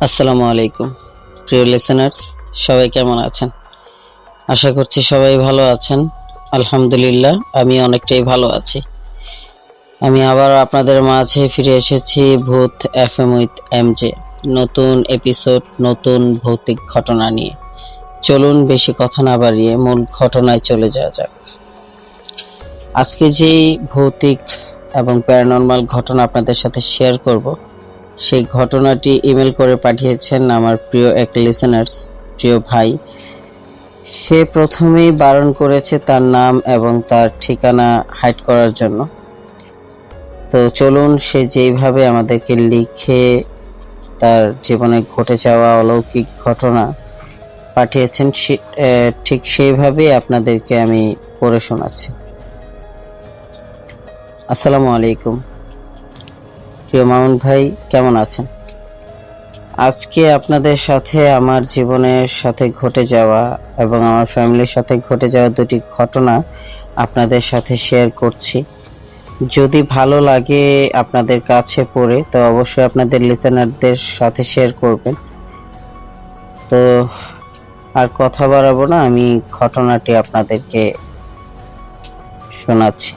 আসসালামু আলাইকুম প্রিয় লিসেনার্স, সবাই কেমন আছেন? আশা করছি সবাই ভালো আছেন। আলহামদুলিল্লাহ, আমি অনেকটাই ভালো আছি। আমি আবার আপনাদের মাঝে ফিরে এসেছি ভূত এফএম উইথ এমজে। নতুন এপিসোড, নতুন ভৌতিক ঘটনা নিয়ে। চলুন বেশি কথা না বাড়িয়ে মূল ঘটনায় চলে যাওয়া যাক। আজকে যেই ভৌতিক এবং প্যারানরমাল ঘটনা আপনাদের সাথে শেয়ার করব, সেই ঘটনাটি ইমেল করে পাঠিয়েছেন আমার প্রিয় এক লিসেনার্স, প্রিয় ভাই। সে প্রথমেই বারণ করেছে তার নাম এবং তার ঠিকানা হাইড করার জন্য। তো চলুন সে যেইভাবে আমাদেরকে লিখে তার জীবনে ঘটে যাওয়া অলৌকিক ঘটনা পাঠিয়েছেন, ঠিক সেইভাবেই আপনাদেরকে আমি পড়ে শোনাচ্ছি। আসসালামু আলাইকুম প্রিয় মামুন ভাই, কেমন আছেন? আজকে আপনাদের সাথে আমার জীবনের সাথে ঘটে যাওয়া এবং আমার ফ্যামিলির সাথে ঘটে যাওয়া দুটি ঘটনা আপনাদের সাথে শেয়ার করছি। যদি ভালো লাগে আপনাদের কাছে পড়ে, তো অবশ্যই আপনাদের লিসেনারদের সাথে শেয়ার করবেন। তো আর কথা বাড়াবো না, আমি ঘটনাটি আপনাদেরকে শোনাচ্ছি।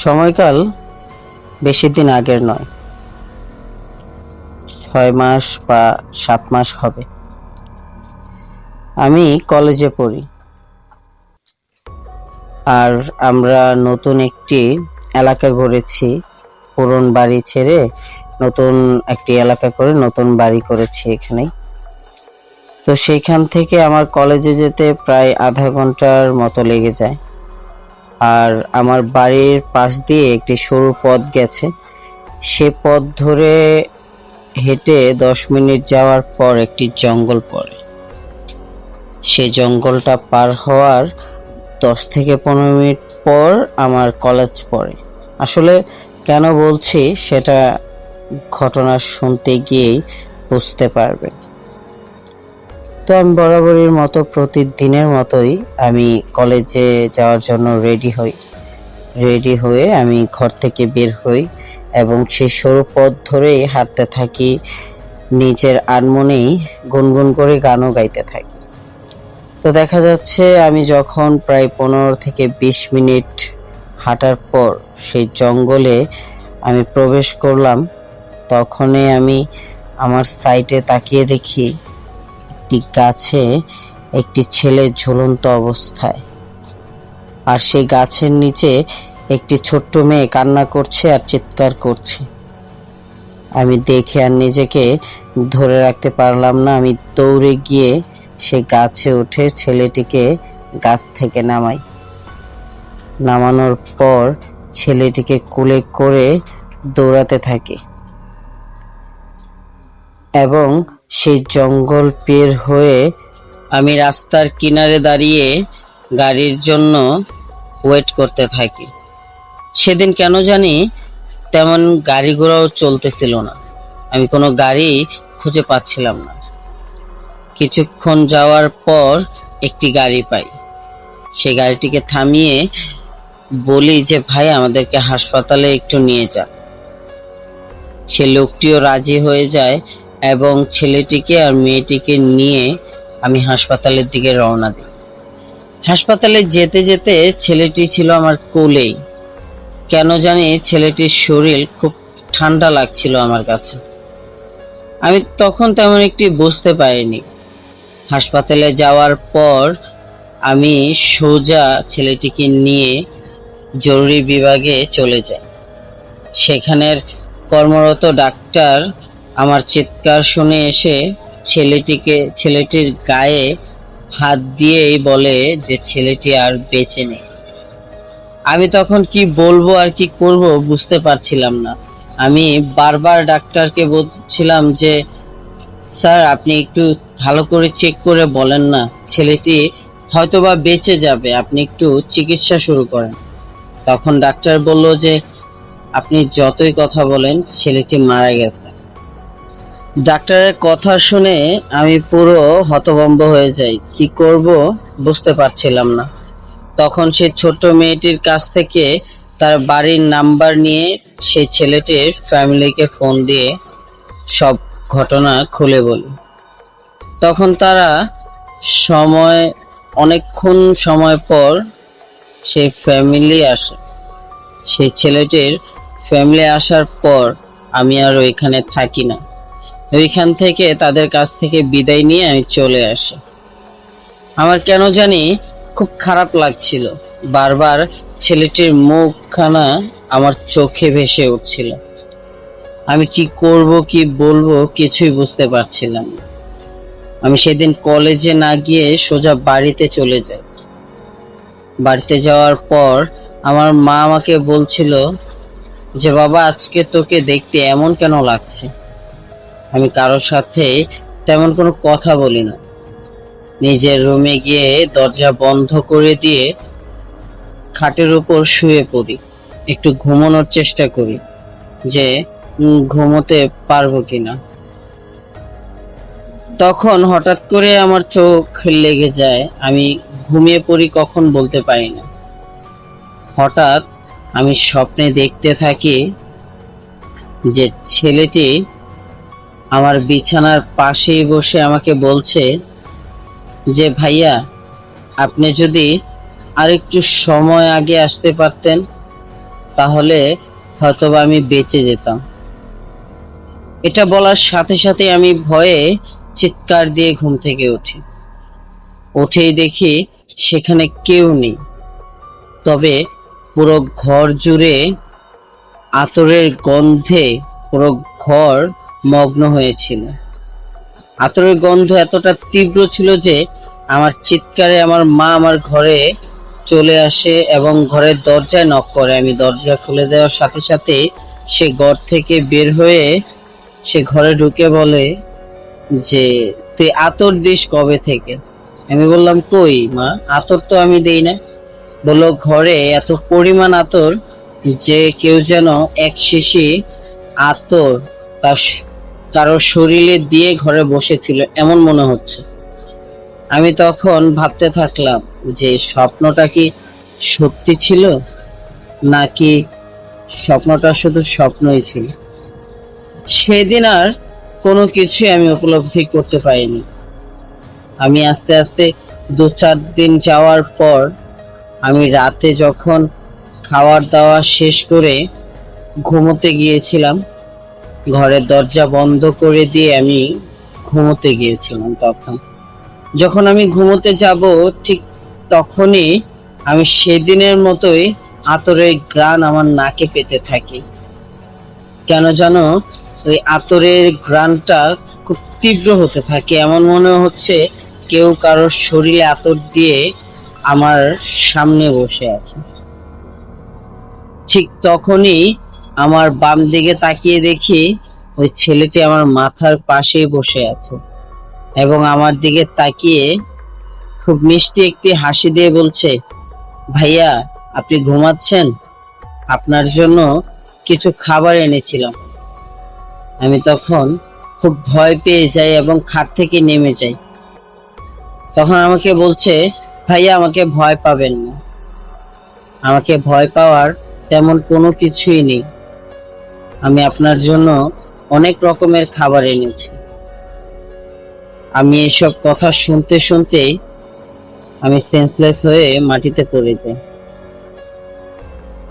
সময়কাল বেশি দিন আগের নয়, 6 মাস বা 7 মাস হবে। আমি কলেজে পড়ি, আর আমরা নতুন একটি এলাকা গড়েছি। পুরন বাড়ি ছেড়ে নতুন একটি এলাকা করে নতুন বাড়ি করেছি এখানেই। তো সেইখান থেকে আমার কলেজে যেতে প্রায় আধা ঘন্টার মতো লেগে যায়। আর আমার বাড়ির পাশ দিয়ে একটি সরু পথ গেছে। সে পথ ধরে হেঁটে 10 মিনিট যাওয়ার পর একটি জঙ্গল পড়ে। সেই জঙ্গলটা পার হওয়ার 10 থেকে 15 মিনিট পর আমার কলেজ পড়ে। আসলে কেন বলছি সেটা ঘটনা শুনতে গিয়েই বুঝতে পারবেন। তো আমি বরাবরের মতো প্রতিদিনের মতোই আমি কলেজে যাওয়ার জন্য রেডি হয়ে আমি ঘর থেকে বের হই এবং সেই সরু পথ ধরেই হাঁটতে থাকি। নিজের আনমনেই গুনগুন করে গানও গাইতে থাকি। তো দেখা যাচ্ছে আমি যখন প্রায় 15 থেকে 20 মিনিট হাঁটার পর সেই জঙ্গলে আমি প্রবেশ করলাম, তখনই আমি আমার সাইডে তাকিয়ে দেখি একটি গাছে একটি ছেলে ঝুলন্ত অবস্থায়, আর সেই গাছের নিচে একটি ছোট্ট মেয়ে কান্না করছে আর চিৎকার করছে। আমি দেখে আর নিজেকে ধরে রাখতে পারলাম না। আমি দৌড়ে গিয়ে সে গাছে উঠে ছেলেটিকে গাছ থেকে নামানোর পর ছেলেটিকে কোলে করে দৌড়াতে থাকি এবং সেই জঙ্গল পের হয়ে আমি রাস্তার কিনারে দাঁড়িয়ে গাড়ির জন্য ওয়েট করতে থাকি। সেদিন কেন জানি তেমন গাড়ি ঘোড়াও চলতেছিল না, আমি কোনো গাড়ি খুঁজে পাচ্ছিলাম না। কিছুক্ষণ যাওয়ার পর একটি গাড়ি পাই। সেই গাড়িটিকে থামিয়ে বলি যে ভাই, আমাদেরকে হাসপাতালে একটু নিয়ে যান। সে লোকটিও রাজি হয়ে যায় এবং ছেলেটিকে আর মেয়েটিকে নিয়ে আমি হাসপাতালের দিকে রওনা দিই। হাসপাতালে যেতে যেতে ছেলেটি ছিল আমার কোলেই। কেন জানি ছেলেটির শরীর খুব ঠান্ডা লাগছিল আমার কাছে। আমি তখন তেমন একটি বুঝতে পারিনি। হাসপাতালে যাওয়ার পর আমি সোজা ছেলেটিকে নিয়ে জরুরি বিভাগে চলে যাই। সেখানের কর্মরত ডাক্তার আমার চিৎকার শুনে এসে ছেলেটির গায়ে হাত দিয়েই বলে যে ছেলেটি আর বেঁচে নেই। আমি তখন কি বলবো আর কি করব বুঝতে পারছিলাম না। আমি বারবার ডাক্তারকে বলছিলাম যে স্যার, আপনি একটু ভালো করে চেক করে বলেন না, ছেলেটি হয়তোবা বেঁচে যাবে, আপনি একটু চিকিৎসা শুরু করেন। তখন ডাক্তার বলল যে আপনি যতই কথা বলেন, ছেলেটি মারা গেছে। ডাক্তারের কথা শুনে আমি পুরো হতভম্ব হয়ে যাই, কি করব বুঝতে পারছিলাম না। তখন সেই ছোট্ট মেয়েটির কাছ থেকে তার বাড়ির নাম্বার নিয়ে সেই ছেলেটির ফ্যামিলিকে ফোন দিয়ে সব ঘটনা খুলে বলি। তখন তারা অনেকক্ষণ সময় পর সেই ফ্যামিলি আসে। সেই ছেলেটির ফ্যামিলি আসার পর আমি আর ওইখানে থাকি না। ওইখান থেকে তাদের কাছ থেকে বিদায় নিয়ে আমি চলে আসি। আমার কেন জানি খুব খারাপ লাগছিল। বারবার ছেলেটির মুখখানা আমার চোখে ভেসে উঠছিল। আমি কি করব, কি বলবো কিছুই বুঝতে পারছিলাম না। আমি সেদিন কলেজে না গিয়ে সোজা বাড়িতে চলে যাই। বাড়িতে যাওয়ার পর আমার মা আমাকে বলছিল যে বাবা, আজকে তোকে দেখতে এমন কেন লাগছে? আমি কারোর সাথে তেমন কোনো কথা বলি না। নিজের রুমে গিয়ে দরজা বন্ধ করে দিয়ে খাটের উপর শুয়ে পড়ি। একটু ঘুমানোর চেষ্টা করি যে ঘুমোতে পারবো কিনা। তখন হঠাৎ করে আমার চোখ লেগে যায়। আমি ঘুমিয়ে পড়ি কখন বলতে পারি না। হঠাৎ আমি স্বপ্নে দেখতে থাকি যে ছেলেটি আমার বিছানার পাশেই বসে আমাকে বলছে যে ভাইয়া, আপনি যদি আরেকটু সময় আগে আসতে পারতেন তাহলে হয়তোবা আমি বেঁচে যেতাম। এটা বলার সাথে সাথে আমি ভয়ে চিৎকার দিয়ে ঘুম থেকে উঠি। উঠেই দেখি সেখানে কেউ নেই, তবে পুরো ঘর জুড়ে আতরের গন্ধে পুরো ঘর মগ্ন হয়েছিল। আতরের গন্ধ এতটা তীব্র ছিল যে আমার চিৎকারে আমার মা আমার ঘরে চলে আসে এবং ঘরের দরজায় নক করে। আমি দরজা খুলে দেওয়ার সাথে সাথে সে ঘর থেকে বের হয়ে সে ঘরে ঢুকে বলে যে তুই আতর দিস কবে থেকে? আমি বললাম কই মা, আতর তো আমি দেই না। বললো ঘরে এত পরিমাণ আতর যে কেউ যেন এক শিশি আতর তার কারো শরীরে দিয়ে ঘরে বসেছিল এমন মনে হচ্ছে। আমি তখন ভাবতে থাকলাম যে স্বপ্নটা কি সত্যি ছিল নাকি স্বপ্নটা শুধু স্বপ্নই ছিল। সেদিন আর কোনো কিছুই আমি উপলব্ধি করতে পারিনি। আমি আস্তে আস্তে 2-4 দিন যাওয়ার পর আমি রাতে যখন খাওয়ার দাওয়া শেষ করে ঘুমোতে গিয়েছিলাম, ঘরের দরজা বন্ধ করে দিয়ে আমি ঘুমোতে গিয়েছিলাম। তখন যখন আমি ঘুমোতে যাব ঠিক তখনই আমি সেদিনের মতোই আতরের ঘ্রাণ আমার নাকে পেতে থাকি। কেন জানো ওই আতরের ঘ্রাণটা খুব তীব্র হতে থাকে, এমন মনে হচ্ছে কেউ কারোর শরীরে আতর দিয়ে আমার সামনে বসে আছে। ঠিক তখনই আমার বাম দিকে তাকিয়ে দেখি ওই ছেলেটি আমার মাথার পাশেই বসে আছে এবং আমার দিকে তাকিয়ে খুব মিষ্টি একটি হাসি দিয়ে বলছে, ভাইয়া আপনি ঘুমাচ্ছেন? আপনার জন্য কিছু খাবার এনেছিলাম। আমি তখন খুব ভয় পেয়ে যাই এবং খাট থেকে নেমে যাই। তখন আমাকে বলছে, ভাইয়া আমাকে ভয় পাবেন না, আমাকে ভয় পাওয়ার তেমন কোনো কিছুই নেই। আমি আপনার জন্য অনেক রকমের খাবার এনেছি। আমি এসব কথা শুনতে শুনতেই আমি সেন্সলেস হয়ে মাটিতে পড়ে যাই।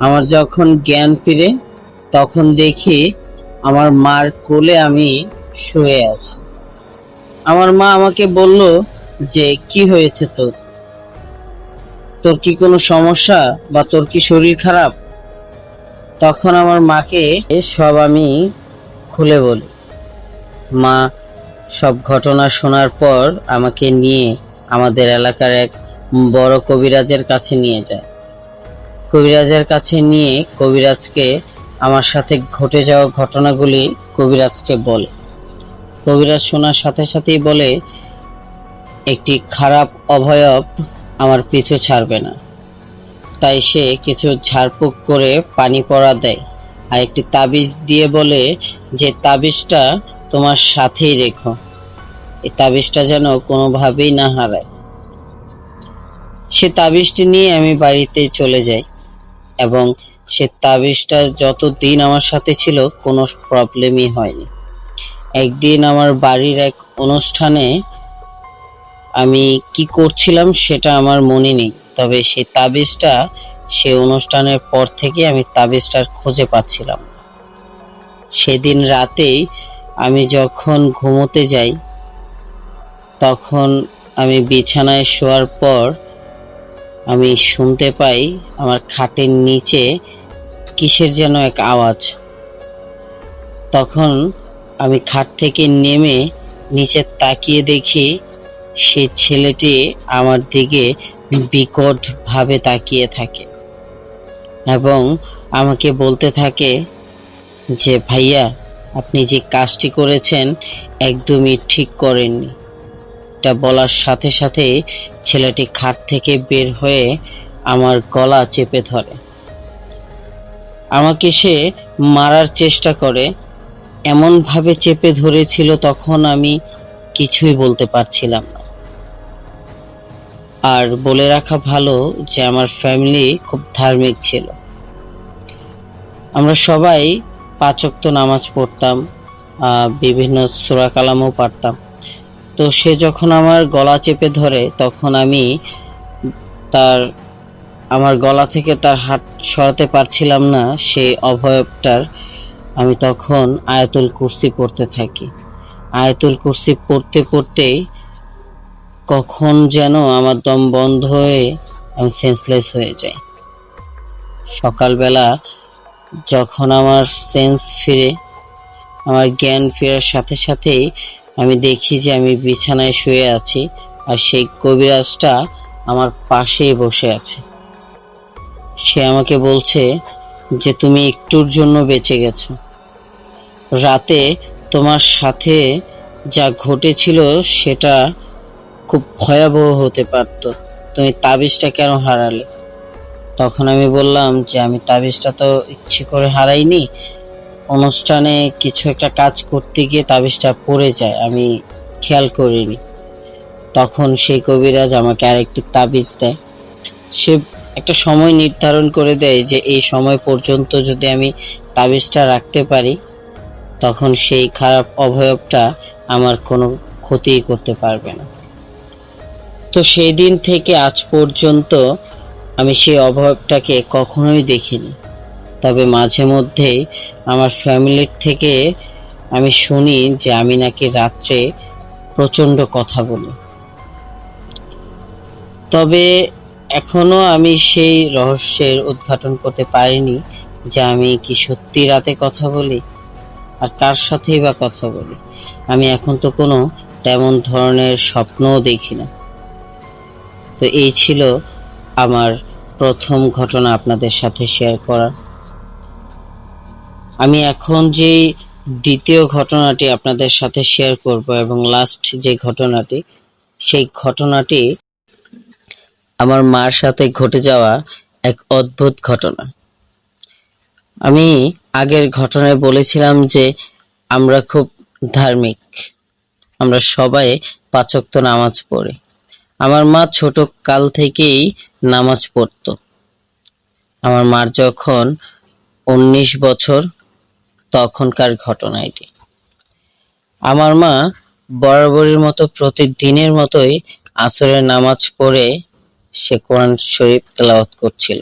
আমার যখন জ্ঞান ফিরে তখন দেখি আমার মার কোলে আমি শুয়ে আছি। আমার মা আমাকে বলল যে কি হয়েছে তোর? তোর কি কোনো সমস্যা বা তোর কি শরীর খারাপ? তখন আমার মাকে সব আমি খুলে বলি। মা সব ঘটনা শোনার পর আমাকে নিয়ে আমাদের এলাকার এক বড় কবিরাজের কাছে নিয়ে যায়। কবিরাজের কাছে নিয়ে কবিরাজকে আমার সাথে ঘটে যাওয়া ঘটনাগুলি কবিরাজকে বলে। কবিরাজ শোনার সাথে সাথেই বলে একটি খারাপ অবয়ব আমার পিছু ছাড়বে না, তাই সে কিছু ঝাড়ফুঁক করে পানি পড়া দেয় আর একটি তাবিজ দিয়ে বলে যে তাবিজটা তোমার সাথেই রেখো, এই তাবিজটা যেন কোনোভাবেই না হারায়। সে তাবিজটি নিয়ে আমি বাড়িতে চলে যাই এবং সে তাবিজটা যতদিন আমার সাথে ছিল কোনো প্রবলেমই হয়নি। একদিন আমার বাড়ির এক অনুষ্ঠানে আমি কি করছিলাম সেটা আমার মনে নেই, তবে সেই তাবিজটা সে অনুষ্ঠানের পর থেকে আমি তাবিজটার খুঁজে পাচ্ছিলাম। সেদিন রাতেই আমি যখন ঘুমোতে যাই, তখন আমি বিছানায় শোয়ার পর আমি শুনতে পাই আমার খাটের নিচে কিসের যেন এক আওয়াজ। তখন আমি খাট থেকে নেমে নিচে তাকিয়ে দেখি সে ছেলেটি আমার দিকে বিকট ভাবে তাকিয়ে থাকে এবং আমাকে বলতে থাকে যে, ভাইয়া, আপনি যে কাজটি করেছেন একদমই ঠিক করেননি। এটা বলার সাথে সাথে ছেলেটি খাট থেকে বের হয়ে আমার গলা চেপে ধরে। আমাকে সে মারার চেষ্টা করে, এমন ভাবে চেপে ধরেছিল তখন আমি কিছুই বলতে পারছিলাম না। আর বলে রাখা ভালো যে আমার ফ্যামিলি খুব ধার্মিক ছিল। আমরা সবাই 5 ওয়াক্ত নামাজ পড়তাম, বিভিন্ন সূরা কালামও পারতাম। তো সে যখন আমার গলা চেপে ধরে তখন আমি তার আমার গলা থেকে তার হাত সরাতে পারছিলাম না সেই অভয়টার। আমি তখন আয়াতুল কুরসি পড়তে থাকি। আয়াতুল কুরসি পড়তে পড়তেই কখন যেন আমার দম বন্ধ হয়ে আমি সেন্সলেস হয়ে যাই। সকালবেলা যখন আমার সেন্স ফিরে, আমার জ্ঞান ফেরার সাথে সাথেই আমি দেখি যে আমি বিছানায় শুয়ে আছি আর সেই কবিরাজটা আমার পাশেই বসে আছে। সে আমাকে বলছে যে, তুমি একটুর জন্য বেঁচে গেছো। রাতে তোমার সাথে যা ঘটেছিল সেটা খুব ভয়াবহ হতে পারত। তুমি তাবিজটা কেন হারালে? তখন আমি বললাম যে আমি তাবিজটা তো ইচ্ছে করে হারাইনি, অনুষ্ঠানে কিছু একটা কাজ করতে গিয়ে তাবিজটা পড়ে যায়, আমি খেয়াল করিনি। তখন সেই কবিরাজ আমাকে আরেকটি তাবিজ দেয়। সে একটা সময় নির্ধারণ করে দেয় যে এই সময় পর্যন্ত যদি আমি তাবিজটা রাখতে পারি তখন সেই খারাপ অবয়বটা আমার কোনো ক্ষতি করতে পারবে না। তো সেই দিন থেকে আজ পর্যন্ত আমি সেই অবয়বটাকে কখনোই দেখিনি। তবে মাঝে মধ্যেই আমার ফ্যামিলির থেকে আমি শুনি যে আমি নাকি রাত্রে প্রচন্ড কথা বলি। তবে এখনো আমি সেই রহস্যের উদ্ঘাটন করতে পারিনি যে আমি কি সত্যি রাতে কথা বলি আর কার সাথেই বা কথা বলি। আমি এখন তো কোনো তেমন ধরনের স্বপ্নও দেখি না। তো এই ছিল আমার প্রথম ঘটনা আপনাদের সাথে শেয়ার করা। আমি এখন যে দ্বিতীয় ঘটনাটি আপনাদের সাথে শেয়ার করব এবং লাস্ট যে ঘটনাটি, সেই ঘটনাটি আমার মার সাথে ঘটে যাওয়া এক অদ্ভুত ঘটনা। আমি আগের ঘটনায় বলেছিলাম যে আমরা খুব ধার্মিক, আমরা সবাই 5 ওয়াক্ত নামাজ পড়ি। আমার মা ছোট কাল থেকেই নামাজ পড়তো। আমার মার যখন 19 বছর তখনকার ঘটনা এটি। আমার মা বরাবরের মতো প্রতিদিনের মতোই আসরের নামাজ পড়ে সে কোরআন শরীফ তেলাওয়াত করছিল।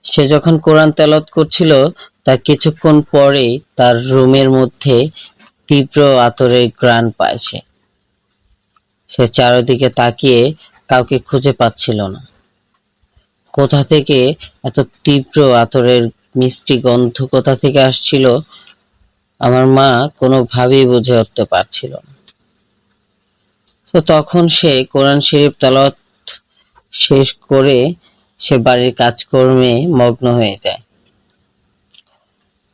সে যখন কোরআন তেলাওয়াত করছিল তার কিছুক্ষণ পরেই তার রুমের মধ্যে তীব্র আতরের ঘ্রাণ পায় সে। সে চারিদিকে তাকিয়ে কাউকে খুঁজে পাচ্ছিল না। কোথা থেকে এত তীব্র আতরের মিষ্টি গন্ধ কোথা থেকে আসছিল আমার মা কোনোভাবেই বুঝে উঠতে পারছিল না। তো তখন সে কোরআন শরীফ তেলাওয়াত শেষ করে সে বাড়ির কাজকর্মে মগ্ন হয়ে যায়।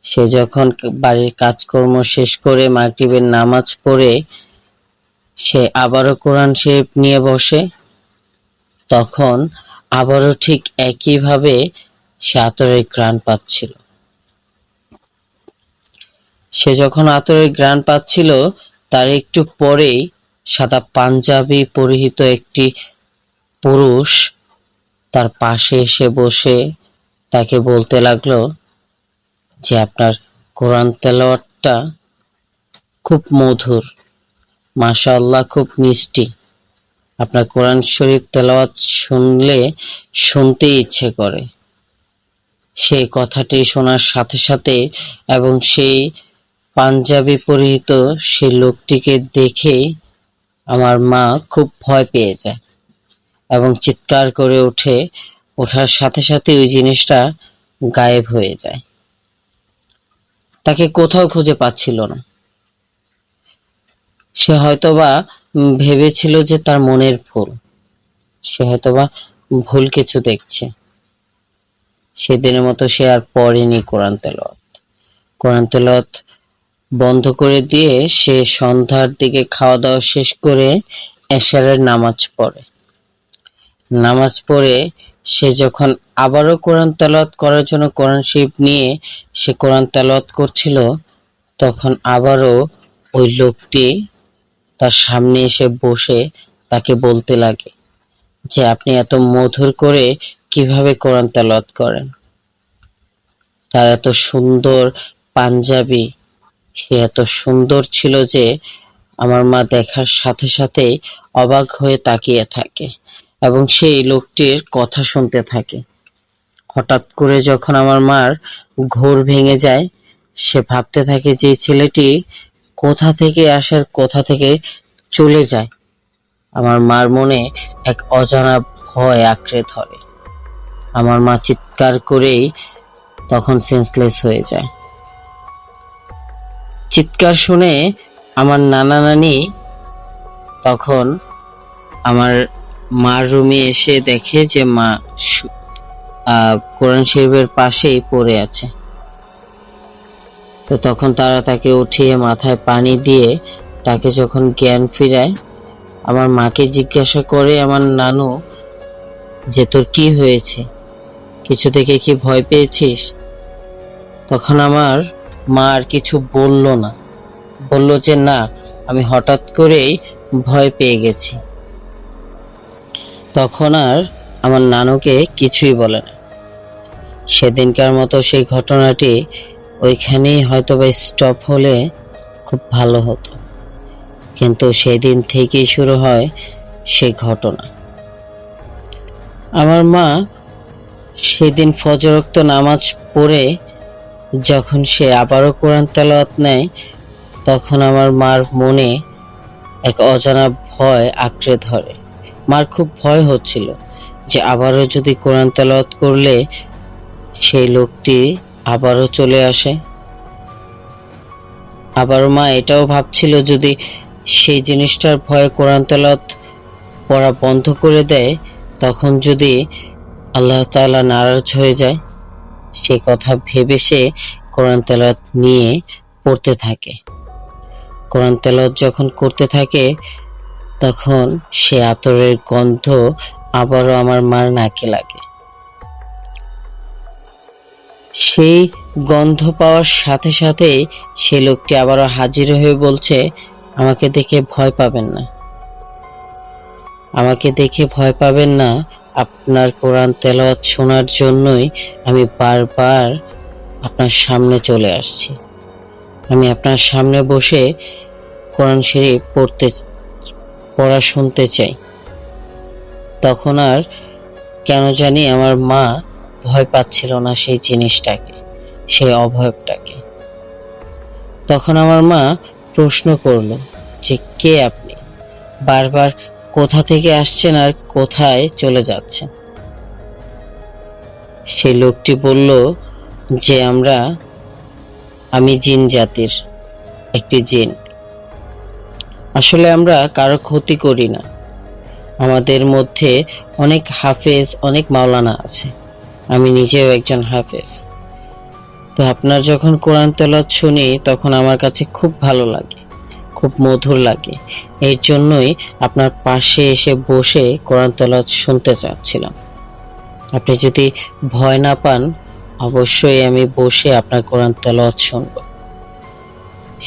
সে যখন বাড়ির কাজকর্ম শেষ করে মাগরিবের নামাজ পড়ে সে আবারও কোরআন শরীফ নিয়ে বসে, তখন আবারও ঠিক একইভাবে সে আতরের ঘ্রাণ পাচ্ছিল। সে যখন আতরের ঘ্রাণ পাচ্ছিল তার একটু পরেই সাদা পাঞ্জাবি পরিহিত একটি পুরুষ তার পাশে এসে বসে তাকে বলতে লাগলো যে আপনার কোরআন তেলাওয়াতটা খুব মধুর, মাশাআল্লাহ, খুব মিষ্টি। আপনার কোরআন শরীফ তেলাওয়াত শুনলে শুনতেই ইচ্ছে করে। সেই কথাটি শোনার সাথে সাথে এবং সেই পাঞ্জাবি পরিহিত সেই লোকটিকে দেখে আমার মা খুব ভয় পেয়ে যায় এবং চিৎকার করে ওঠার সাথে সাথে ওই জিনিসটা গায়েব হয়ে যায়। তাকে কোথাও খুঁজে পাচ্ছিল না। সে হয়তোবা ভেবেছিল যে তার মনের ভুল, সে হয়তোবা ভুল কিছু দেখছে। সেদিনের মতো সে আর পড়েনি কোরআন তেলাওয়াত। কোরআন তেলাওয়াত বন্ধ করে দিয়ে সে সন্ধ্যার দিকে খাওয়া দাওয়া শেষ করে এশারের নামাজ পড়ে। নামাজ পড়ে সে যখন আবারও কোরআন তেলাওয়াত করার জন্য কোরআন শরীফ নিয়ে সে কোরআন তেলাওয়াত করছিল, তখন আবারও ওই লোকটি তার সামনে এসে বসে তাকে বলতে লাগে যে আপনি এত মধুর করে কিভাবে কোরআন তেলাওয়াত করেন। তার এত সুন্দর পাঞ্জাবি, সে এত সুন্দর ছিল যে আমার মা দেখার সাথে সাথে অবাক হয়ে তাকিয়ে থাকে এবং সেই লোকটির কথা শুনতে থাকে। হঠাৎ করে যখন আমার মার ঘোর ভেঙে যায়, সে ভাবতে থাকে যে ছেলেটি কোথা থেকে আসার, কোথা থেকে চলে যায়। আমার মার মনে এক অজানা ভয় আঁকড়ে ধরে। আমার মা চিৎকার করেই তখন সেন্সলেস হয়ে যায়। চিৎকার শুনে আমার নানা নানি তখন আমার মার রুমে এসে দেখে যে মা কোরআন শরীফের পাশেই পড়ে আছে। তো তখন তারা তাকে উঠিয়ে মাথায় পানি দিয়ে তাকে যখন জ্ঞান ফিরায়, আমার মাকে জিজ্ঞাসা করে আমার নানু যে তোর কি হয়েছে, কিছু থেকে কি ভয় পেয়েছিস? তখন আমার মা আর কিছু বলল না, বলল যে না, আমি হঠাৎ করেই ভয় পেয়ে গেছি। তখন আর আমার নানুকে কিছুই বলে না। সেদিনকার মতো সেই ঘটনাটি ওইখানেই হয়তোবা স্টপ হলে খুব ভালো হতো, কিন্তু সেদিন থেকেই শুরু হয় সেই ঘটনা। আমার মা সেদিন ফজরোক্ত নামাজ পড়ে যখন সে আবারও কোরআন তেলাওয়াত নেয়, তখন আমার মার মনে এক অজানা ভয় আঁকড়ে ধরে। মার খুব ভয় হচ্ছিল যে আবারও যদি কোরআন তেলাওয়াত করলে সেই লোকটি আবারও চলে আসে। আবারও মা এটাও ভাবছিল যদি সেই জিনিসটার ভয়ে কোরআন তেলাওয়াত পড়া বন্ধ করে দেয়, তখন যদি আল্লাহ তাআলা নারাজ হয়ে যায়। সেই কথা ভেবে সে কোরআন তেলাওয়াত নিয়ে পড়তে থাকে। কোরআন তেলাওয়াত যখন করতে থাকে, তখন সে আতরের গন্ধ আবারও আমার মার নাকে লাগে। সেই গন্ধ পাওয়ার সাথে সাথে সে লোকটি আবারও হাজির হয়ে বলছে, আমাকে দেখে ভয় পাবেন না, আমাকে দেখে ভয় পাবেন না, আপনার কোরআন তেলাওয়াত শোনার জন্যই আমি বারবার আপনার সামনে চলে আসছি। আমি আপনার সামনে বসে কোরআন শরীফ পড়া শুনতে চাই। তখন আর কেন জানি আমার মা ভয় পাচ্ছিল না সেই জিনিসটাকে, সেই অভয়টাকে। তখন আমার মা প্রশ্ন করলো যে কে আপনি, বারবার কোথা থেকে আসছেন আর কোথায় চলে যাচ্ছেন? সেই লোকটি বলল যে আমি জিন জাতির একটি জিন। আসলে আমরা কারো ক্ষতি করি না। আমাদের মধ্যে অনেক হাফেজ, অনেক মাওলানা আছে, আমি নিজেও একজন হাফেজ। তো আপনার যখন কোরআন তেলাওয়াত শুনি তখন আমার কাছে খুব ভালো লাগে, খুব মধুর লাগে। এর জন্যই আপনার পাশে এসে বসে কোরআন তেলাওয়াত শুনতে চাচ্ছিলাম। আপনি যদি ভয় না পান, অবশ্যই আমি বসে আপনার কোরআন তেলাওয়াত শুনব।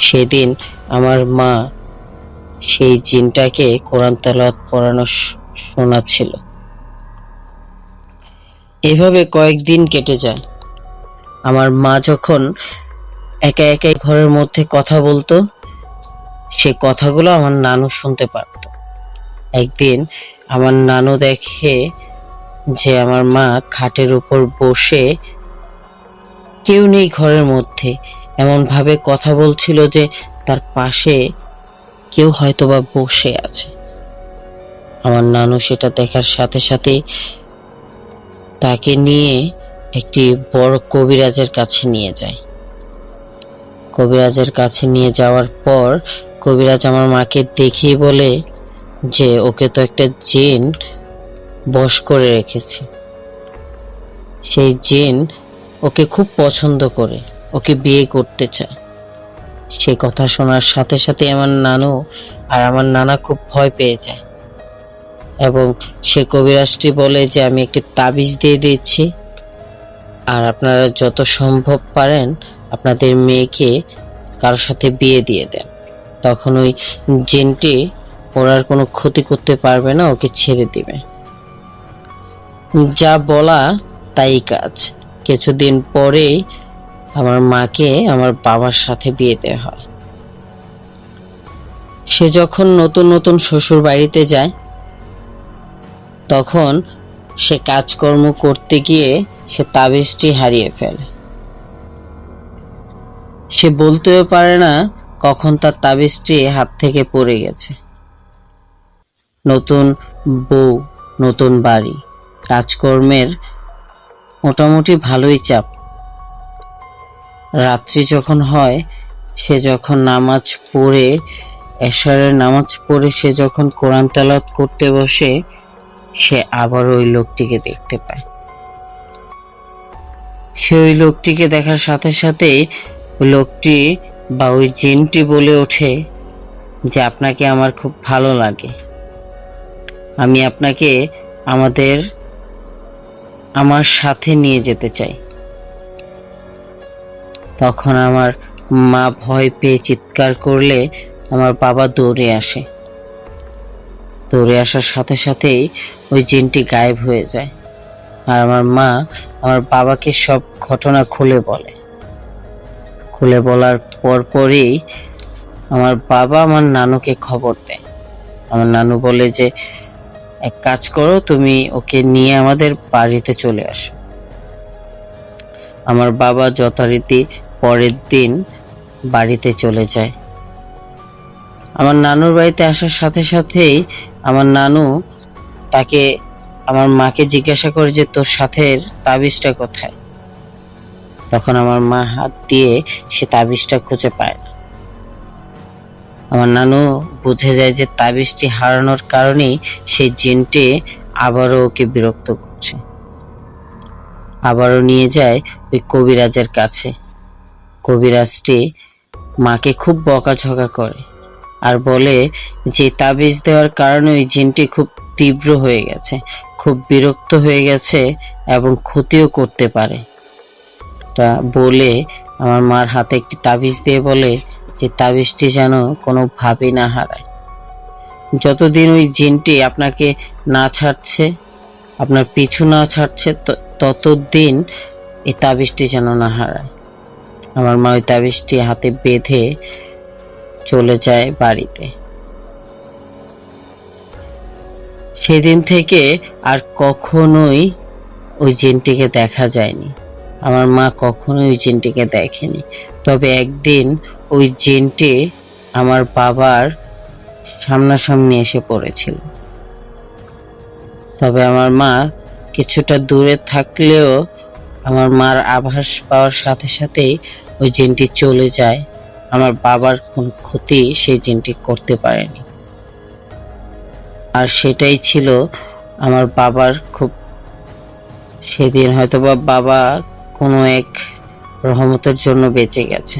সেদিন আমার মা সেই জিনটাকে কোরআন তেলাওয়াত পড়ানো শোনাচ্ছিল। এভাবে কয়েকদিন কেটে যায়। আমার মা যখন একা একাই ঘরের মধ্যে কথা বলতো, সে কথাগুলো আমার নানু শুনতে পারত। একদিন আমার নানু দেখে যে আমার মা খাটের উপর বসে, কেউ নেই ঘরের মধ্যে, এমন ভাবে কথা বলছিল যে তার পাশে কেউ হয়তোবা বসে আছে। আমার নানু সেটা দেখার সাথে সাথে তাকে নিয়ে একটি বড় কবিরাজের কাছে নিয়ে যায়। কবিরাজের কাছে নিয়ে যাওয়ার পর কবিরাজ আমার মাকে দেখেই বলে যে ওকে তো একটা জিন বশ করে রেখেছে। সেই জিন ওকে খুব পছন্দ করে, ওকে বিয়ে করতে চায়। সে কথা শোনার সাথে সাথে আমার নানু আর আমার নানা খুব ভয় পেয়ে যায় এবং সে কবিরাজটি বলে যে আমি একটি তাবিজ দিয়ে দিচ্ছি, আর আপনারা যত সম্ভব পারেন আপনাদের মেয়েকে কারোর সাথে বিয়ে দিয়ে দেন, তখন ওই জিনটি ওর আর কোনো ক্ষতি করতে পারবে না, ওকে ছেড়ে দিবে। যা বলা তাই কাজ। কিছুদিন পরেই আমার মাকে আমার বাবার সাথে বিয়ে দেওয়া হয়। সে যখন নতুন নতুন শ্বশুর বাড়িতে যায়, তখন সে কাজকর্ম করতে গিয়ে সে তাবিজটি হারিয়ে ফেলে। সে বলতেও পারে না কখন তার তাবিজটি হাত থেকে পড়ে গেছে। নতুন বউ, নতুন বাড়ি, কাজকর্মের মোটামুটি ভালোই চাপ। রাত্রি যখন হয়, সে যখন নামাজ পড়ে, এশারের নামাজ পড়ে সে যখন কোরআন তেলাওয়াত করতে বসে, সে আবার ওই লোকটিকে দেখতে পায়। সে ওই লোকটিকে দেখার সাথে সাথেই ওই লোকটি বা ওই জিনটি বলে ওঠে যে আপনাকে আমার খুব ভালো লাগে, আমি আপনাকে আমার সাথে নিয়ে যেতে চাই। তখন আমার মা ভয় পেয়ে চিৎকার করলে আমার বাবা দৌড়ে আসে। দৌড়ে আসার সাথে সাথেই ওই জিনটি গায়েব হয়ে যায়। আর আমার মা আমার বাবাকে সব ঘটনা খুলে বলে। খুলে বলার পরপরই আমার বাবা আমার নানুকে খবর দেয়। আমার নানু বলে যে এক কাজ করো, তুমি ওকে নিয়ে আমাদের বাড়িতে চলে আসো। আমার বাবা যথারীতি পরের দিন বাড়িতে চলে যায়। আমার নানুর বাড়িতে আসার সাথে সাথেই আমার নানু আমার মাকে জিজ্ঞাসা করে যে তোর সাথের তাবিজটা কোথায়। তখন আমার মা হাত দিয়ে সে তাবিজটা খুঁজে পায় না। আমার নানু বুঝে যায় যে তাবিজটি হারানোর কারণেই সেই জিনটি আবারও ওকে বিরক্ত করছে। আবারও নিয়ে যায় ওই কবিরাজের কাছে। কবিরাজটি মাকে খুব বকাঝকা করে আর বলে যে তাবিজ দেওয়ার কারণে ওই জিনটি খুব তীব্র হয়ে গেছে, খুব বিরক্ত হয়ে গেছে এবং ক্ষতিও করতে পারে। তা বলে আমার মার হাতে একটি তাবিজ দিয়ে বলে যে তাবিজটি যেন কোনোভাবেই না হারায়। যতদিন ওই জিনটি আপনাকে না ছাড়ছে, আপনার পিছু না ছাড়ছে, ততদিন এই তাবিজটি যেন না হারায়। আমার মা ওই তাবিজটি হাতে বেঁধে চলে যায় বাড়িতে। সেদিন থেকে আর কখনোই ওই জিনটিকে দেখা যায়নি। আমার মা কখনোই ওই জিনটিকে দেখেনি। তবে একদিন ওই জিনটি আমার বাবার সামনাসামনি এসে পড়েছিল। তবে আমার মা কিছুটা দূরে থাকলেও আমার মার আভাস পাওয়ার সাথে সাথেই ওই জিনটি চলে যায়। আমার বাবার কোনো ক্ষতি সেই জিনটি করতে পারেনি। আর সেটাই ছিল আমার বাবার খুব, সেদিন হয়তোবা বাবা কোনো এক রহমতের জন্য বেঁচে গেছে।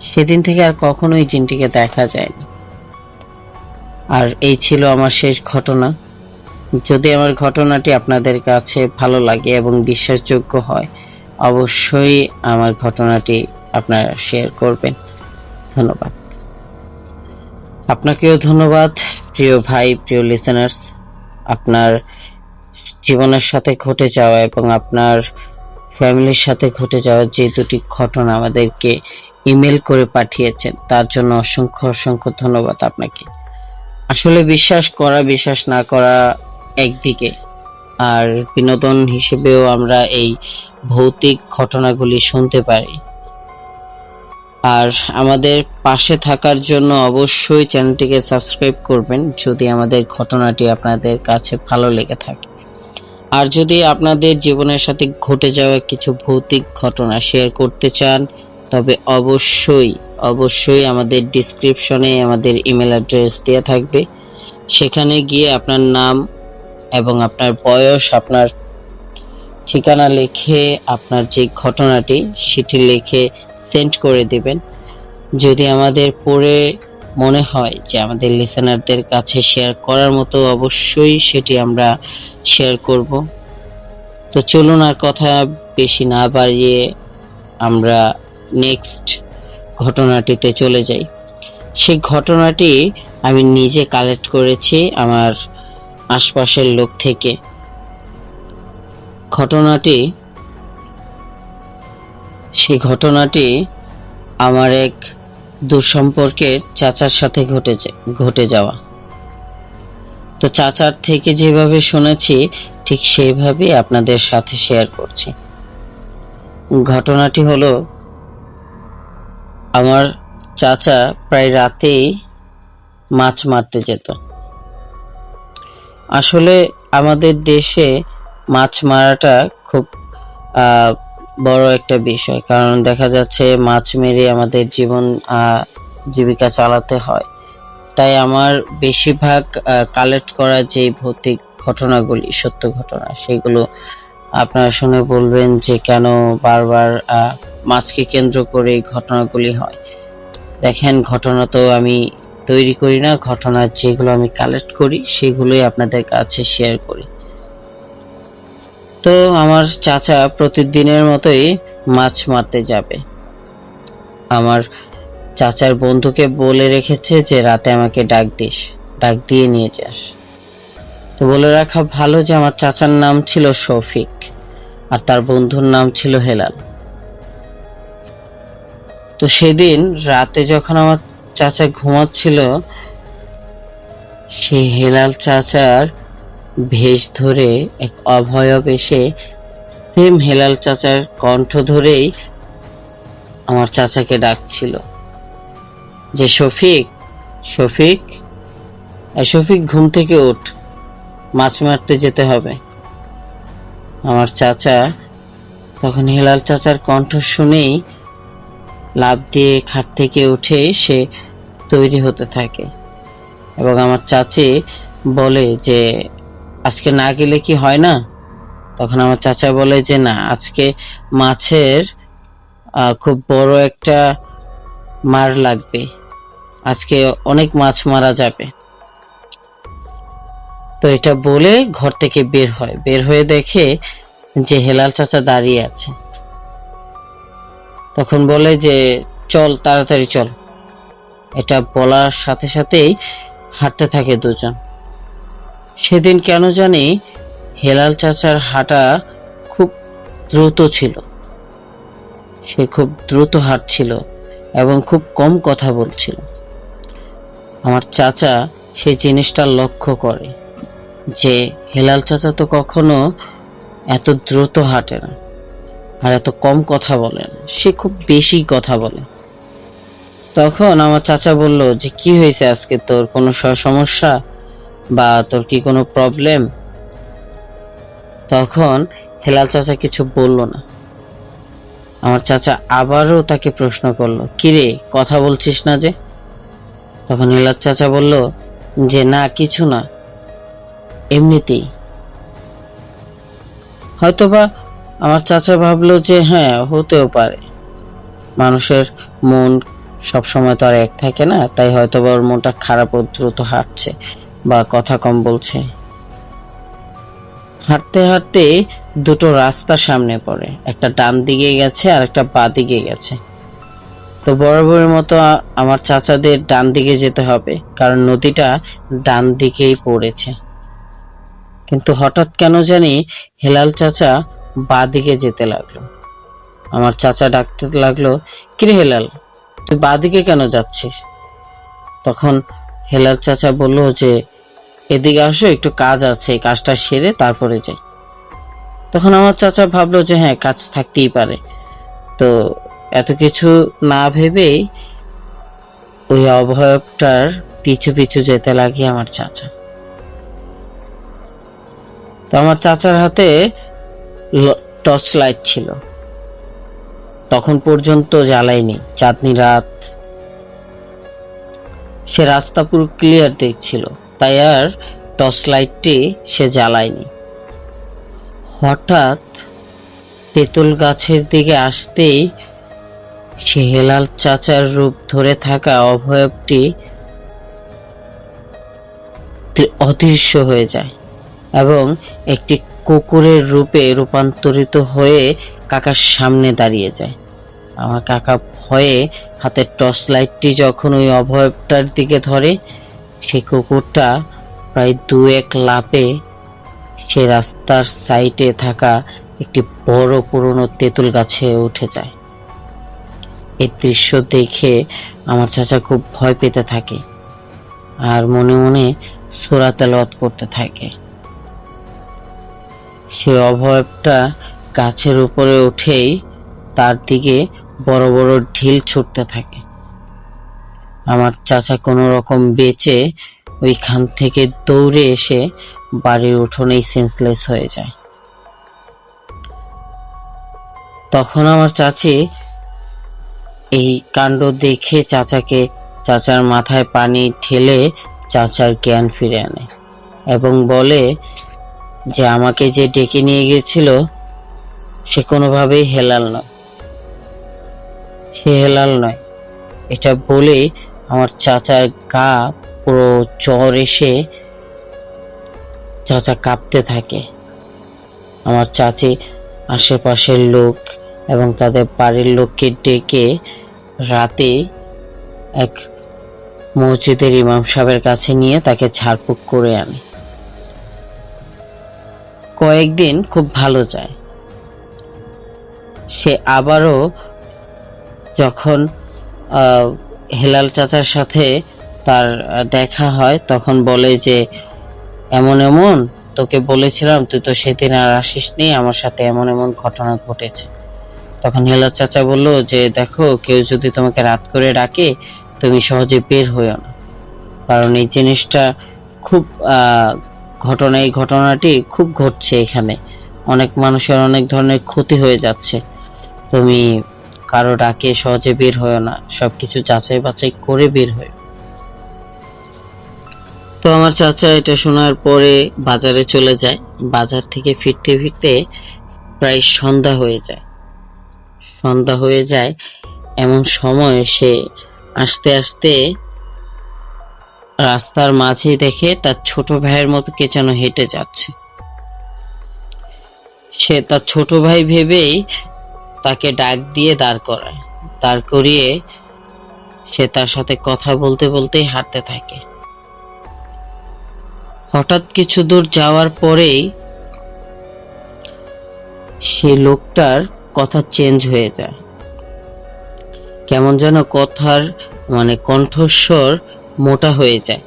সেদিন থেকে আর কখনোই জিনটিকে দেখা যায়নি। আর এই ছিল আমার শেষ ঘটনা। যদি আমার ঘটনাটি আপনাদের কাছে ভালো লাগে এবং বিশ্বাসযোগ্য হয়, অবশ্যই আমার ঘটনাটি আপনারা শেয়ার করবেন। ধন্যবাদ। আপনাকেও ধন্যবাদ প্রিয় ভাই, প্রিয় লিসেনার্স। আপনার জীবনের সাথে ঘটে যাওয়া এবং আপনার ফ্যামিলির সাথে ঘটে যাওয়া যে দুটি ঘটনা আমাদেরকে ইমেল করে পাঠিয়েছেন, তার জন্য অসংখ্য অসংখ্য ধন্যবাদ আপনাকে। আসলে বিশ্বাস করা বিশ্বাস না করা একদিকে, আর বিনোদন হিসেবেও আমরা এই ভৌতিক ঘটনাগুলি শুনতে পারি। আর আমাদের পাশে থাকার জন্য অবশ্যই চ্যানেলটিকে সাবস্ক্রাইব করবেন যদি আমাদের ঘটনাটি আপনাদের কাছে ভালো লেগে থাকে। আর যদি আপনাদের জীবনের সাথে ঘটে যাওয়া কিছু ভৌতিক ঘটনা শেয়ার করতে চান, তবে অবশ্যই অবশ্যই আমাদের ডেসক্রিপশনে আমাদের ইমেল অ্যাড্রেস দেওয়া থাকবে। সেখানে গিয়ে আপনার নাম এবং আপনার বয়স, আপনার ঠিকানা লিখে আপনার যে ঘটনাটি সেটি লিখে সেন্ড করে দিবেন। যদি আমাদের পড়ে মনে হয় যে আমাদের লিসেনারদের কাছে শেয়ার করার মতো, অবশ্যই সেটি আমরা শেয়ার করব। তো চলুন আর কথা বেশি না বাড়িয়ে আমরা নেক্সট ঘটনাটিতে চলে যাই। সেই ঘটনাটি আমি নিজে কালেক্ট করেছি আমার আশপাশের লোক থেকে। সেই ঘটনাটি আমার এক দুঃসম্পর্কের চাচার সাথে ঘটে যাওয়া। তো চাচার থেকে যেভাবে শুনেছি ঠিক সেইভাবেই আপনাদের সাথে শেয়ার করছি। ঘটনাটি হলো, আমার চাচা প্রায় রাতেই মাছ মারতে যেত। আসলে আমাদের দেশে মাছ মারাটা খুব বড় একটা বিষয়, কারণ দেখা যাচ্ছে মাছ মেরে আমাদের জীবিকা চালাতে হয়। তাই আমার বেশিরভাগ কালেক্ট করা যে ভৌতিক ঘটনাগুলি, সত্য ঘটনা, সেগুলো আপনারা শুনে বলবেন যে কেন বারবার মাছকে কেন্দ্র করে ঘটনাগুলি হয়। দেখেন, ঘটনা তো আমি তৈরি করি না, ঘটনা যেগুলো আমি কালেক্ট করি সেগুলোই আপনাদের কাছে শেয়ার করি। তো আমার চাচা প্রতিদিনের মতোই মাছ মারতে যাবে। আমার চাচার বন্ধুকে বলে রেখেছে যে রাতে আমাকে ডাক দিয়ে নিয়ে যাস। তো বলে রাখা ভালো যে আমার চাচার নাম ছিল শফিক আর তার বন্ধুর নাম ছিল হেলাল। তো সেদিন রাতে যখন আমার চাচা ঘুমাচ্ছিল, সেই হেলাল চাচার ভেষ ধরে এক অভয়ব এসে সেম হেলাল চাচার কণ্ঠ ধরেই আমার চাচাকে ডাকছিল যে শফিক, শফিক, শফিক, ঘুম থেকে ওঠ, মাছ মারতে যেতে হবে। আমার চাচা তখন হেলাল চাচার কণ্ঠ শুনেই লাফ দিয়ে খাট থেকে উঠে সে তৈরি হতে থাকে এবং আমার চাচি বলে যে আজকে না গেলে কি হয় না? তখন আমার চাচা বলে যে না, আজকে মাছের খুব বড় একটা মার লাগবে, আজকে অনেক মাছ মারা যাবে। তো এটা বলে ঘর থেকে বের হয়ে দেখে যে হেলাল চাচা দাঁড়িয়ে আছে। তখন বলে যে চল, তাড়াতাড়ি চল। এটা বলার সাথে সাথেই হাঁটতে থাকে দুজন। সেদিন কেন জানি হেলাল চাচার হাঁটা খুব দ্রুত ছিল, সে খুব দ্রুত হাঁটছিল এবং খুব কম কথা বলছিল। আমার চাচা সেই জিনিসটা লক্ষ্য করে যে হেলাল চাচা তো কখনো এত দ্রুত হাঁটে না আর এত কম কথা বলে না, সে খুব বেশি কথা বলে। তখন আমার চাচা বলল যে কি হয়েছে, আজকে তোর কোনো সমস্যা বা তোর কি কোনো প্রবলেম? তখন হেলাল চাচা কিছু বলল না। আমার চাচা আবারও তাকে প্রশ্ন করলো, কিরে, কথা বলছিস না যে? তখন হেলাল চাচা বলল যে না, কিছু না, এমনিতেই। হয়তোবা আমার চাচা ভাবলো যে হ্যাঁ, হতেও পারে, মানুষের মন সবসময় তো আর এক থাকে না, তাই হয়তোবা ওর মনটা খারাপ, ও দ্রুত হাঁটছে বা কথা কম বলছে। হাঁটতে হাঁটতে দুটো রাস্তা সামনে পড়ে, একটা ডান দিকে গেছে আর একটা বাঁ দিকে গেছে। তো বরাবরের মতো আমার চাচাদের ডান দিকে যেতে হবে, কারণ নদীটা ডান দিকেই পড়েছে। কিন্তু হঠাৎ কেন জানি হেলাল চাচা বাঁ দিকে যেতে লাগলো। আমার চাচা ডাকতে লাগলো, কিরে হেলাল, তুই বাঁ দিকে কেন যাচ্ছিস? তখন হেলাল চাচা বলল যে, এদিকে আসো, একটু কাজ আছে, এই কাজটা সেরে তারপরে যাই। তখন আমার চাচা ভাবলো যে হ্যাঁ, কাজ থাকতেই পারে। তো এত কিছু না ভেবেই ওই অভয়টার পিছু পিছু যেতে লাগে আমার চাচা। তো আমার চাচার হাতে টর্চ লাইট ছিল, তখন পর্যন্ত জ্বালায়নি, চাঁদনি রাত, সে রাস্তা পুরো ক্লিয়ার দেখছিল, তাই আর টর্চ লাইটটি সে জ্বালায়নি। হঠাৎ তেঁতুল গাছের দিকে আসতেই সে হেলাল চাচার রূপ ধরে থাকা অভয়টি অদৃশ্য হয়ে যায় এবং একটি কুকুরের রূপে রূপান্তরিত হয়ে কাকার সামনে দাঁড়িয়ে যায়। আমার কাকা ভয়ে হাতের টর্চ লাইটটি যখন ওই অভয়টার দিকে ধরে, সেই কুকুরটা প্রায় 2-1 লাফে সে রাস্তার সাইডে থাকা একটি বড় পুরনো তেঁতুল গাছে উঠে যায়। এই দৃশ্য দেখে আমার চাচা খুব ভয় পেতে থাকে আর মনে মনে সূরা তেলাওয়াত করতে থাকে। সে অভয়টা গাছের উপরে উঠেই তার দিকে বড় বড় ঢিল ছুটতে থাকে। আমার চাচা কোনো রকম বেঁচে ওইখান থেকে দৌড়ে এসে বাড়ির উঠোনেই সেন্সলেস হয়ে যায়। তখন আমার চাচি এই কাণ্ড দেখে চাচার মাথায় পানি ঢেলে চাচার জ্ঞান ফিরে আনে এবং বলে যে আমাকে যে ডেকে নিয়ে গেছিল সে কোনোভাবেই হেলাল নয়, সে হেলাল নয়। এটা বলে আমার চাচার গা পুরো জ্বর এসে চাচা কাঁপতে থাকে। আমার চাচি আশেপাশের লোক এবং তাদের বাড়ির লোককে ডেকে রাতে এক মসজিদের ইমাম সাহেবের কাছে নিয়ে তাকে ঝাড়ফুঁক করে আনে। কয়েকদিন খুব ভালো যায়। সে আবারও যখন হেলাল চাচার সাথে তার দেখা হয় তখন বলে যে এমন এমন তোকে বলেছিলাম, তুই তো সেদিন আর আসিসনি, আমার সাথে এমন এমন ঘটনা ঘটেছে। তখন হেলাল চাচা বলল যে দেখো, কেউ যদি তোমাকে রাত করে ডাকে তুমি সহজে বের হইও না, কারণ এই জিনিসটা খুব এই ঘটনাটি খুব ঘটছে, এখানে অনেক মানুষের অনেক ধরনের ক্ষতি হয়ে যাচ্ছে, তুমি কারো ডাকে সহজে বের হইও না, সবকিছু যাচাই বাছাই করে বের হইও। তো আমার চাচা এটা শোনার পরে বাজারে চলে যায়। বাজার থেকে ফিরতে ফিরতে প্রায় সন্ধ্যা হয়ে যায়। এমন সময় সে আস্তে আস্তে রাস্তার মাঝে দেখে তার ছোট ভাইয়ের মতো কে যেন হেঁটে যাচ্ছে। সে তার ছোট ভাই ভেবেই তাকে ডাক দিয়ে দাঁড় করিয়ে সে তার সাথে কথা বলতে বলতেই হাঁটতে থাকে। হঠাৎ কিছু দূর যাওয়ার পরেই সে লোকটার কথা চেঞ্জ হয়ে যায়, কেমন যেন কথার কণ্ঠস্বর মোটা হয়ে যায়।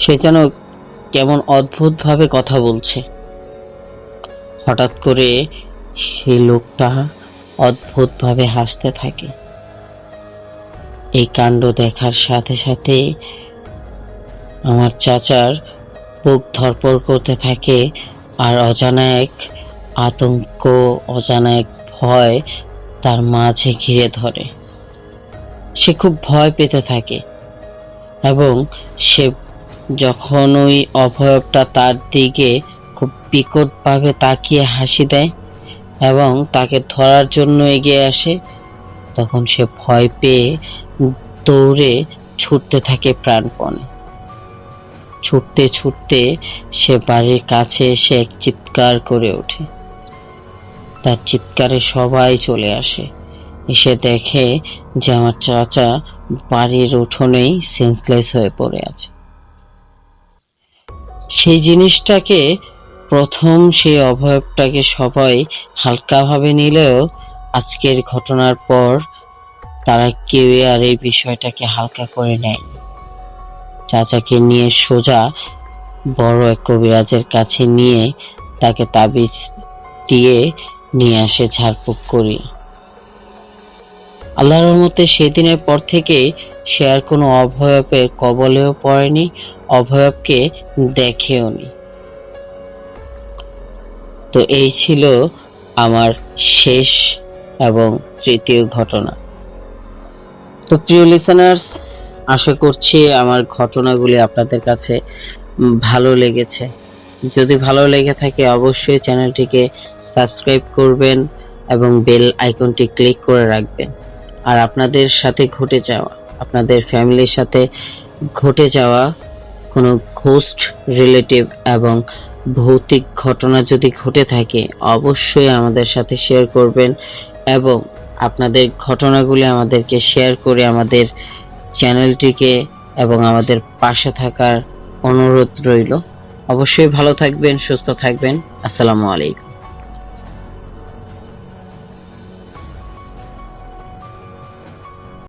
সে যেন কেমন অদ্ভুত ভাবে কথা বলছে। হঠাৎ করে সে লোকটা অদ্ভুত ভাবে হাসতে থাকে। এই কাণ্ড দেখার সাথে সাথে আমার চাচার বুক ধড়ফড় করতে থাকে আর অজানা এক আতঙ্ক, অজানা এক ভয় তার মাঝে ঘিরে ধরে। সে খুব ভয় পেতে থাকে এবং সে যখন ওই অভয়টা তার দিকে খুব বিকটভাবে তাকিয়ে হাসি দেয় এবং তাকে ধরার জন্য এগিয়ে আসে, তখন সে ভয় পেয়ে দৌড়ে ছুটতে থাকে প্রাণপণে। ছুটতে ছুটতে সে বাড়ির কাছে এসে এক চিৎকার করে ওঠে। তার চিৎকারে সবাই চলে আসে, এসে দেখে যে আমার চাচা বাড়ির উঠোনেই সেন্সলেস হয়ে পড়ে আছে। সেই জিনিসটাকে প্রথম সেই অভয়টাকে সবাই হালকাভাবে নিলেও আজকের ঘটনার পর তারা কেউই আর এই বিষয়টাকে হালকা করে নেয়। চাচাকে নিয়ে সোজা বড় এক কবিরাজের কাছে নিয়ে তাকে তাবিজ দিয়ে নিয়ে আসে ঝাড়ফুঁক করি। আল্লাহর রহমতে সেদিনের পর থেকে সে আর কোনো অভয়বের কবলেও পড়েনি, অভয়বকে দেখেওনি। তো এই ছিল আমার শেষ এবং তৃতীয় ঘটনা। তো প্রিয় লিসেনার্স, আশা করছি আমার ঘটনাগুলি আপনাদের কাছে ভালো লেগেছে। যদি ভালো লেগে থাকে অবশ্যই চ্যানেলটিকে সাবস্ক্রাইব করবেন এবং বেল আইকনটি ক্লিক করে রাখবেন। আর আপনাদের সাথে ঘটে যাওয়া, আপনাদের ফ্যামিলির সাথে ঘটে যাওয়া কোনো ঘোস্ট রিলেটিভ এবং ভৌতিক ঘটনা যদি ঘটে থাকে অবশ্যই আমাদের সাথে শেয়ার করবেন এবং আপনাদের ঘটনাগুলি আমাদেরকে শেয়ার করে আমাদের চ্যানেলটিকে এবং আমাদের পাশে থাকার অনুরোধ রইল। অবশ্যই ভালো থাকবেন, সুস্থ থাকবেন। আসসালামু আলাইকুম।